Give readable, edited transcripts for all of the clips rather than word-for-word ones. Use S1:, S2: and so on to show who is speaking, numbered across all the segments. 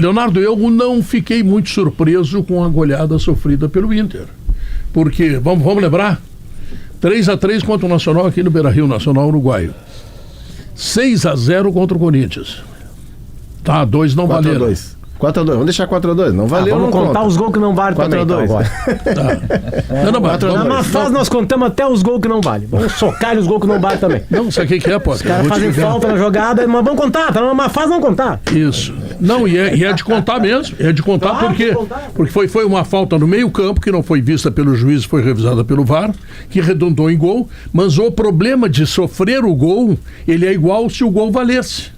S1: Leonardo, eu não fiquei muito surpreso com a goleada sofrida pelo Inter. Porque, vamos lembrar, 3-3 contra o Nacional aqui no Beira-Rio, Nacional Uruguaio. 6-0 contra o Corinthians. Tá, 2 não valeram.
S2: 4-2. Vamos deixar 4-2. Não valeu,
S3: vamos
S2: não
S3: contar
S2: conta.
S3: os gols que não valem também.
S2: 4-2.
S3: Tá. Na fase nós contamos até os gols que não valem. Vamos socar os gols que não valem também.
S1: Não, sabe o que é, pô?
S3: Os caras fazem falta na jogada, mas vamos contar. Tá numa fase, vamos contar.
S1: Isso. Não, e é de contar mesmo. É de contar, claro, porque foi uma falta no meio-campo que não foi vista pelo juiz, foi revisada pelo VAR, que redundou em gol. Mas o problema de sofrer o gol, ele é igual se o gol valesse.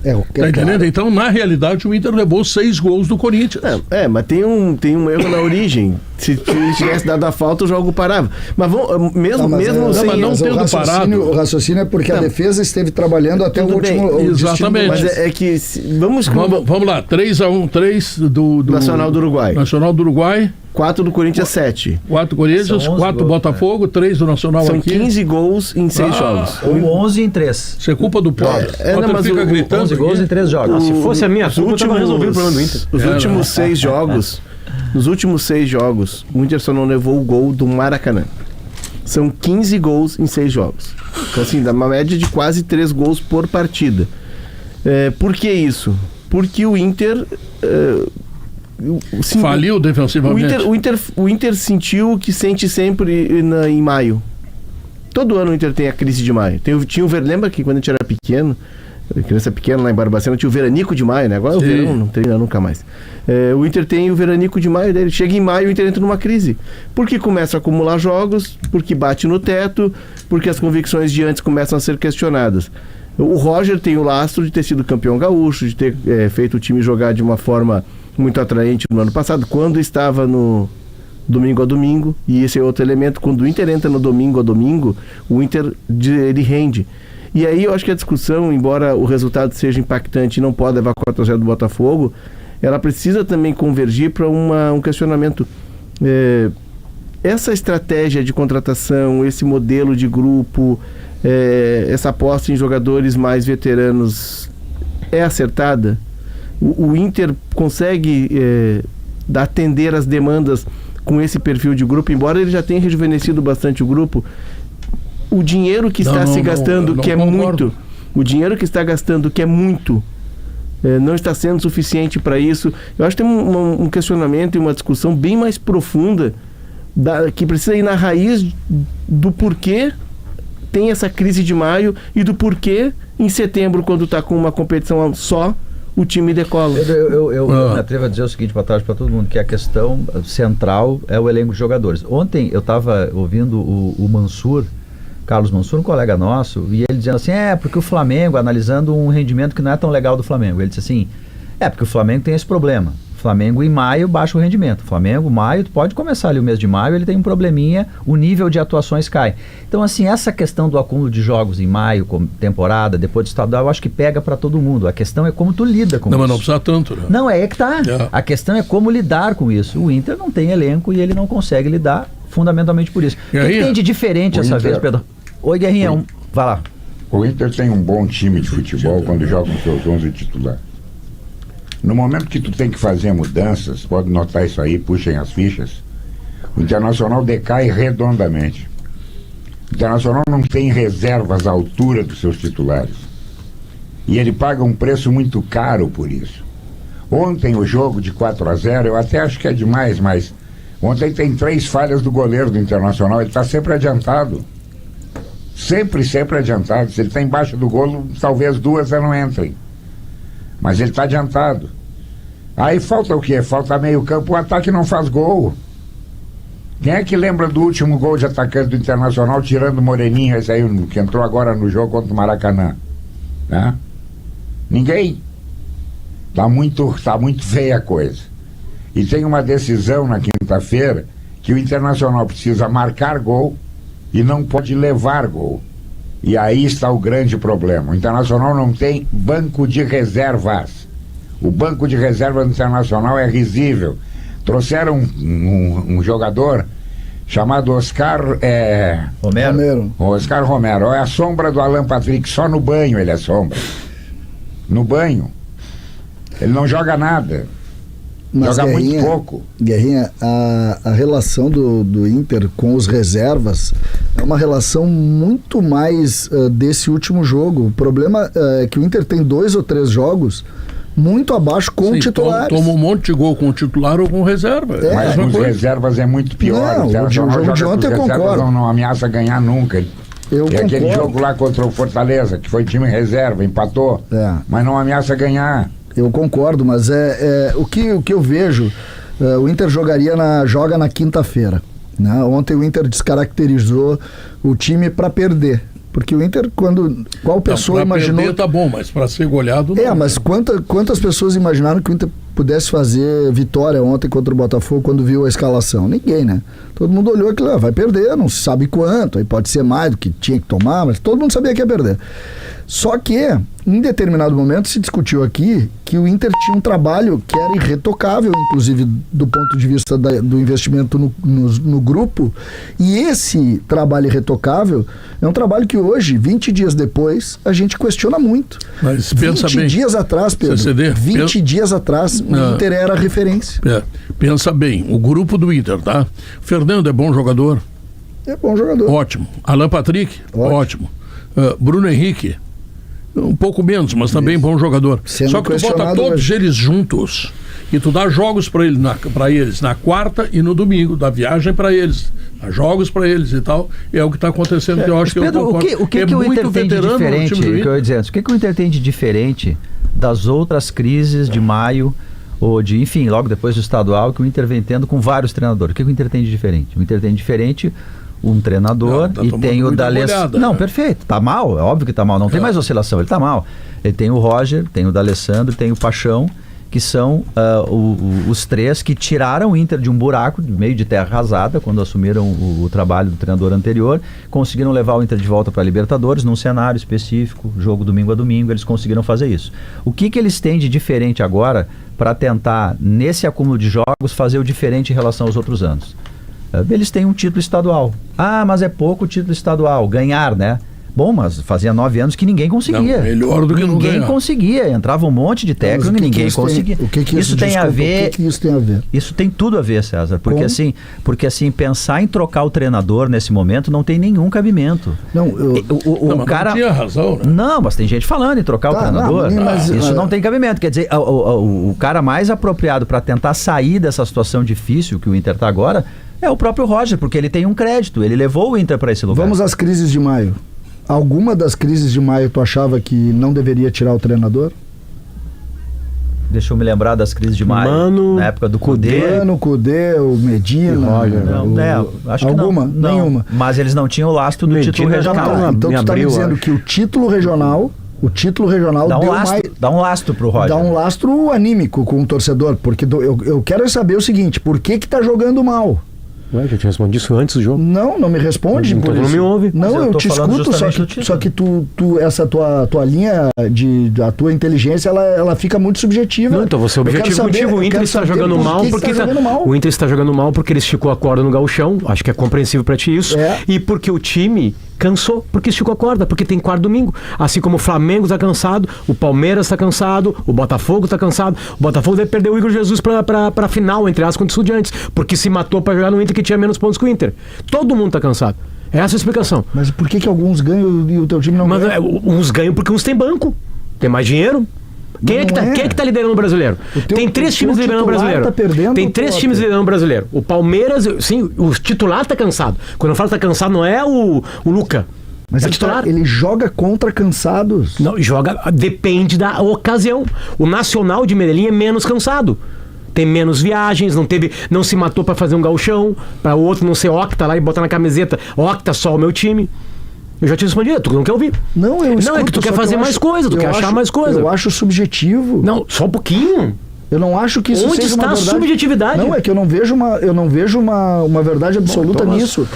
S1: Tá entendendo? Claro. Então, na realidade, o Inter levou 6 gols do Corinthians.
S2: Mas tem um erro na origem. Se tivesse dado a falta, o jogo parava. Mas mesmo sem
S1: não tendo parado.
S4: O raciocínio é porque a defesa esteve trabalhando até o último.
S1: Exatamente.
S2: Mas é que. Vamos
S1: lá, 3-1, 3 do
S2: Nacional do Uruguai.
S1: Nacional do Uruguai.
S2: 4 do Corinthians, 7.
S1: 4 Corinthians, 4 Botafogo, 3 do Nacional
S2: São
S1: aqui.
S2: 15 gols em 6 jogos.
S5: Ou 11 em 3.
S1: Isso é culpa do Potter. Potter fica gritando.
S5: 11 gols em 3 jogos.
S3: Se fosse a minha culpa, eu tava resolvendo o problema do Inter.
S2: Os últimos 6 jogos, nos últimos 6 jogos, o Inter só não levou o gol do Maracanã. São 15 gols em 6 jogos. Então, assim, dá uma média de quase 3 gols por partida. Por que isso? Porque o Inter...
S1: faliu defensivamente.
S2: O Inter sentiu o que sente sempre em maio. Todo ano o Inter tem a crise de maio. Lembra que quando a gente era pequeno, criança pequena lá em Barbacena, tinha o veranico de maio, né? Agora Sim. O verão não treina nunca mais. O Inter tem o veranico de maio dele. Chega em maio, o Inter entra numa crise. Porque começa a acumular jogos, porque bate no teto, porque as convicções de antes começam a ser questionadas. O Roger tem o lastro de ter sido campeão gaúcho, de ter feito o time jogar de uma forma muito atraente no ano passado, quando estava no domingo a domingo, e esse é outro elemento, quando o Inter entra no domingo a domingo, o Inter ele rende. E aí eu acho que a discussão, embora o resultado seja impactante e não pode levar 4-0 do Botafogo, ela precisa também convergir para um questionamento. Essa estratégia de contratação, esse modelo de grupo, essa aposta em jogadores mais veteranos é acertada? O Inter consegue atender as demandas com esse perfil de grupo, embora ele já tenha rejuvenescido bastante o grupo. O dinheiro que está se gastando, que é muito, o dinheiro que está gastando, que é muito, não está sendo suficiente para isso. Eu acho que tem um questionamento e uma discussão bem mais profunda que precisa ir na raiz do porquê tem essa crise de maio e do porquê em setembro, quando está com uma competição só, o time decola.
S5: Eu me atrevo a dizer o seguinte, boa tarde para todo mundo, que a questão central é o elenco de jogadores. Ontem eu estava ouvindo o Mansur, Carlos Mansur, um colega nosso, e ele dizendo assim, porque o Flamengo, analisando um rendimento que não é tão legal do Flamengo, ele disse assim, porque o Flamengo tem esse problema. Flamengo em maio baixa o rendimento. Flamengo, maio, pode começar ali o mês de maio, ele tem um probleminha, o nível de atuações cai. Então, assim, essa questão do acúmulo de jogos em maio, como temporada, depois do estadual, eu acho que pega pra todo mundo. A questão é como tu lida com isso.
S1: Mas não precisa tanto, né?
S5: Não, é que tá. A questão é como lidar com isso. O Inter não tem elenco e ele não consegue lidar fundamentalmente por isso. O que tem de diferente essa vez, Pedro? Oi, Guerrinha, vai lá.
S6: O Inter tem um bom time de futebol quando joga com seus 11 titulares. No momento que tu tem que fazer mudanças, pode notar isso aí, puxem as fichas, o Internacional decai redondamente. O Internacional não tem reservas à altura dos seus titulares. E ele paga um preço muito caro por isso. Ontem o jogo de 4-0, eu até acho que é demais, mas ontem tem 3 falhas do goleiro do Internacional, ele está sempre adiantado. Sempre adiantado. Se ele está embaixo do golo, talvez 2 já não entrem. Mas ele está adiantado. Aí falta o quê? Falta meio campo, o ataque não faz gol. Quem é que lembra do último gol de atacante do Internacional, tirando o Moreninho, esse aí que entrou agora no jogo contra o Maracanã? Né? Ninguém. Tá muito feia a coisa. E tem uma decisão na quinta-feira que o Internacional precisa marcar gol e não pode levar gol. E aí está o grande problema. O Internacional não tem banco de reservas. O banco de reservas do Internacional é risível. Trouxeram um jogador chamado Oscar
S5: Romero.
S6: Oscar Romero. É a sombra do Alan Patrick. Só no banho ele é sombra. No banho. Ele não joga nada.
S4: Mas,
S6: Joga muito
S4: Guerrinha,
S6: pouco.
S4: Guerrinha, a relação do Inter com os reservas é uma relação muito mais desse último jogo. O problema é que o Inter tem 2 ou 3 jogos muito abaixo com titulares.
S1: Toma um monte de gol com o titular ou com reserva.
S6: Mas com os reservas é muito pior.
S4: Não, o jogo de ontem eu concordo.
S6: Não ameaça ganhar nunca.
S4: Eu
S6: e aquele
S4: concordo.
S6: jogo lá contra o Fortaleza, que foi time reserva, empatou, mas não ameaça ganhar.
S4: Eu concordo, mas o que eu vejo, o Inter joga na quinta-feira. Né? Ontem o Inter descaracterizou o time para perder. Porque o Inter, qual pessoa imaginou...
S1: Perder tá bom, mas para ser goleado não.
S4: Mas quantas pessoas imaginaram que o Inter pudesse fazer vitória ontem contra o Botafogo quando viu a escalação? Ninguém, né? Todo mundo olhou aquilo, vai perder, não se sabe quanto, aí pode ser mais do que tinha que tomar, mas todo mundo sabia que ia perder. Só que, em determinado momento, se discutiu aqui que o Inter tinha um trabalho que era irretocável, inclusive do ponto de vista do investimento no grupo, e esse trabalho irretocável é um trabalho que hoje, 20 dias depois, a gente questiona muito.
S1: Mas pensa
S4: 20
S1: bem.
S4: dias atrás, Pedro,
S1: CCD,
S4: 20 dias atrás, o Inter era a referência.
S1: Pensa bem, o grupo do Inter, tá? Fernando é bom jogador?
S4: É bom jogador.
S1: Ótimo. Alan Patrick? Ótimo. Bruno Henrique? Um pouco menos, mas também bom jogador. Só que tu bota todos eles juntos e tu dá jogos para eles na quarta e no domingo, dá viagem para eles, dá jogos para eles e tal. É o que está acontecendo, que eu acho que
S5: Pedro,
S1: eu concordo.
S5: o que o Inter tem de diferente? O que o Inter tem de diferente das outras crises de maio ou de, enfim, logo depois do estadual, que o Inter vem tendo com vários treinadores? O que o Inter tem de diferente? O Inter tem de diferente um treinador e tem o D'Alessandro. Não, perfeito, tá mal, é óbvio que tá mal, não tem mais oscilação, ele tá mal. Ele tem o Roger, tem o D'Alessandro, tem o Paixão, que são os três que tiraram o Inter de um buraco, de meio de terra arrasada, quando assumiram o trabalho do treinador anterior, conseguiram levar o Inter de volta para a Libertadores, num cenário específico, jogo domingo a domingo, eles conseguiram fazer isso. O que eles têm de diferente agora para tentar, nesse acúmulo de jogos, fazer o diferente em relação aos outros anos? Eles têm um título estadual. Mas é pouco o título estadual. Ganhar, né? Bom, mas fazia 9 anos que ninguém conseguia.
S1: Não, melhor do que não ganhar.
S5: Ninguém conseguia. Entrava um monte de técnico e ninguém conseguia.
S4: O que isso tem a ver? O que isso tem a ver?
S5: Isso tem tudo a ver, César. Porque assim, pensar em trocar o treinador nesse momento não tem nenhum cabimento.
S1: O cara não tinha razão, né?
S5: Não, mas tem gente falando em trocar o treinador. Isso não tem cabimento. Quer dizer, o cara mais apropriado para tentar sair dessa situação difícil que o Inter está agora é o próprio Roger, porque ele tem um crédito, ele levou o Inter para esse lugar.
S4: Vamos às crises de maio. Alguma das crises de maio tu achava que não deveria tirar o treinador?
S5: Deixa eu me lembrar das crises de maio, na época do Cudê.
S4: O Cudê, o Medina,
S5: acho
S4: alguma?
S5: Que não. Nenhuma. Mas eles não tinham o lastro do título regional.
S4: Então tu está me dizendo que o título regional
S5: dá um lastro pro Roger.
S4: Dá um lastro anímico com o torcedor, porque eu quero saber o seguinte, por que tá jogando mal?
S3: Ué, já te respondi isso antes do jogo.
S4: Não me responde.
S3: Então não me ouve.
S4: Não, eu te escuto, só que tu essa tua linha da tua inteligência, ela fica muito subjetiva.
S3: Não, então você é objetivo contigo. O Inter está jogando mal porque o Inter está jogando mal porque ele esticou a corda no gauchão. Acho que é compreensível para ti isso. E porque o time cansou, porque esticou a corda, porque tem quarto domingo. Assim como o Flamengo está cansado, o Palmeiras está cansado, o Botafogo está cansado. O Botafogo deve perder o Igor Jesus para final, entre aspas, contra o Estudiantes, porque se matou para jogar no Inter que tinha menos pontos que o Inter. Todo mundo está cansado. É essa a explicação.
S4: Mas por que alguns ganham e o teu time não ganha?
S3: Uns ganham porque uns têm banco, tem mais dinheiro. Quem é que tá liderando o brasileiro? Tem 3 times liderando o brasileiro. Tem 3 times liderando o brasileiro. O Palmeiras, sim, o titular tá cansado. Quando eu falo tá cansado, não é o Luca.
S4: Mas ele joga contra cansados.
S3: Não, depende da ocasião. O Nacional de Medellín é menos cansado. Tem menos viagens, não se matou pra fazer um gauchão, pra o outro não ser octa lá e botar na camiseta, octa só o meu time. Eu já te respondi, tu não quer ouvir.
S4: Não, eu escuto,
S3: é que tu quer fazer mais coisa, tu quer achar mais coisa.
S4: Eu acho subjetivo.
S3: Não, só um pouquinho.
S4: Eu não acho que isso seja uma verdade.
S3: Onde está a subjetividade?
S4: Não, é que eu não vejo uma verdade absoluta nisso.